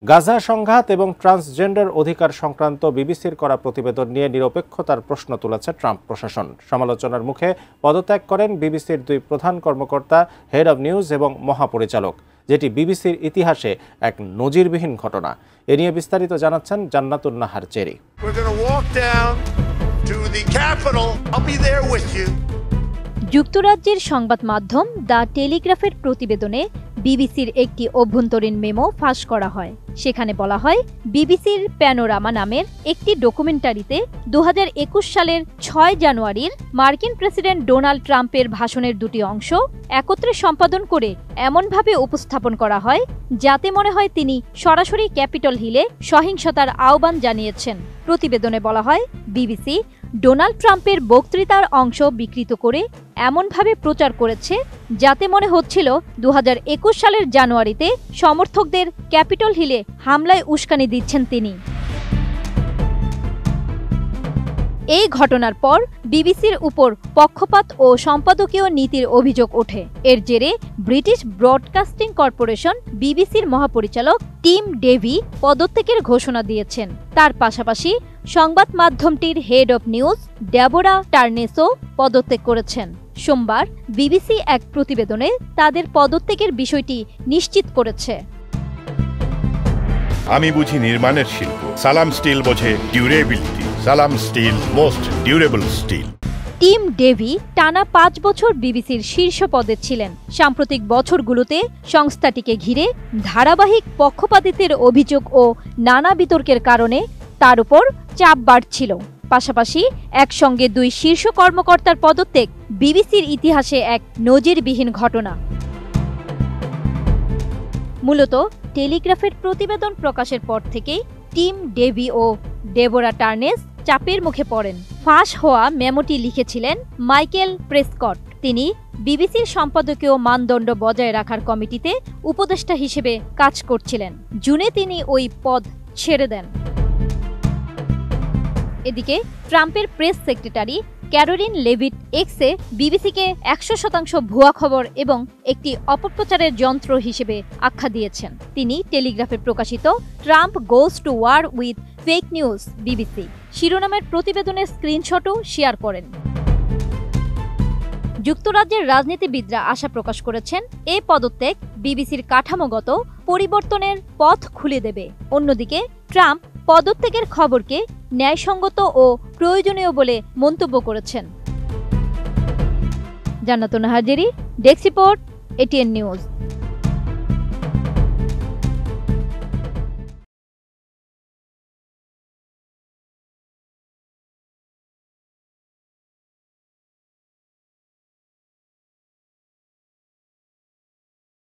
গাজা সংঘাত এবং ট্রান্সজেন্ডার অধিকার সংক্রান্ত বিবিসির করা প্রতিবেদন নিয়ে নিরপেক্ষতার প্রশ্ন তুলেছে ট্রাম্প প্রশাসন। সমালোচনার মুখে পদত্যাগ করেন বিবিসির দুই প্রধান কর্মকর্তা, হেড অব নিউজ এবং মহাপরিচালক, যেটি বিবিসির ইতিহাসে এক নজিরবিহীন ঘটনা। এ নিয়ে বিস্তারিত জানাচ্ছেন জান্নাতুন নাহার চেরি। যুক্তরাজ্যের সংবাদ মাধ্যম দ্য টেলিগ্রাফের প্রতিবেদনে বিবিসির একটি অভ্যন্তরীণ মেমো ফাঁস করা হয়। সেখানে বলা হয়, বিবিসির প্যানোরামা নামের একটি ডকুমেন্টারিতে 2021 সালের 6 জানুয়ারির মার্কিন প্রেসিডেন্ট ডোনাল্ড ট্রাম্পের ভাষণের দুটি অংশ একত্রে সম্পাদন করে এমনভাবে উপস্থাপন করা হয় যাতে মনে হয় তিনি সরাসরি ক্যাপিটল হিলে সহিংসতার আহ্বান জানিয়েছেন। প্রতিবেদনে বলা হয়, বিবিসি ডোনাল্ড ট্রাম্পের বক্তৃতার অংশ বিকৃত করে এমনভাবে প্রচার করেছে যাতে মনে হচ্ছিল 2021 সালের জানুয়ারিতে সমর্থকদের ক্যাপিটল হিলে হামলায় উস্কানি দিচ্ছেন তিনি। এই ঘটনার পর বিবিসির উপর পক্ষপাত ও সম্পাদকীয় নীতির অভিযোগ ওঠে। এর জেরে ব্রিটিশ ব্রডকাস্টিং কর্পোরেশন বিবিসির মহাপরিচালক টিম ডেভি পদত্যাগের ঘোষণা দিয়েছেন। তার পাশাপাশি সংবাদ মাধ্যমটির হেড অব নিউজ ডেবোরা টার্নেসও পদত্যাগ করেছেন। সোমবার বিবিসি এক প্রতিবেদনে তাদের পদত্যাগের বিষয়টি নিশ্চিত করেছে। আমি বুঝি নির্মাণের শিল্প, সালাম স্টিল বোঝে durability. Salam steel, most durable steel. Tim Davie টানা 5 বছর বিবিসির শীর্ষ পদে ছিলেন। সাম্প্রতিক বছরগুলোতে সংস্থাটিকে ঘিরে ধারাবাহিক পক্ষপাতিত্বের অভিযোগ ও নানা বিতর্কের কারণে তার উপর চাপ বাড়ছিল। পাশাপাশি একসঙ্গে দুই শীর্ষ কর্মকর্তার পদত্যাগ বিবিসির ইতিহাসে এক নজিরবিহীন ঘটনা। মূলত টেলিগ্রাফের প্রতিবেদন প্রকাশের পর থেকেই টিম ডেভি ও ডেবোরা টার্নেস চাপের মুখে পড়েন। ফাঁস হওয়া মেমোটি লিখেছিলেন মাইকেল প্রেসকট। তিনি বিবিসির সম্পাদকীয় মানদণ্ড বজায় রাখার কমিটিতে উপদেষ্টা হিসেবে কাজ করছিলেন। জুনে তিনি ওই পদ ছেড়ে দেন। এদিকে ট্রাম্পের প্রেস সেক্রেটারি ক্যারোলিন লেভিট এক্সে বিবিসিকে 100% ভুয়া খবর এবং একটি অপপ্রচারের যন্ত্র হিসেবে আখ্যা দিয়েছেন। তিনি টেলিগ্রাফে প্রকাশিত Trump goes to war with fake news BBC শিরোনামের প্রতিবেদনের স্ক্রিনশটও শেয়ার করেন। যুক্তরাজ্যের রাজনীতিবিদরা আশা প্রকাশ করেছেন, এই পদত্যাগ বিবিসির কাঠামোগত পরিবর্তনের পথ খুলে দেবে। অন্যদিকে ট্রাম্প পদত্যাগের খবরকে ন্যায়সঙ্গত ও প্রয়োজনীয় বলে মন্তব্য করেছেন। জান্নাতুন Nahar, desk report, ATN news.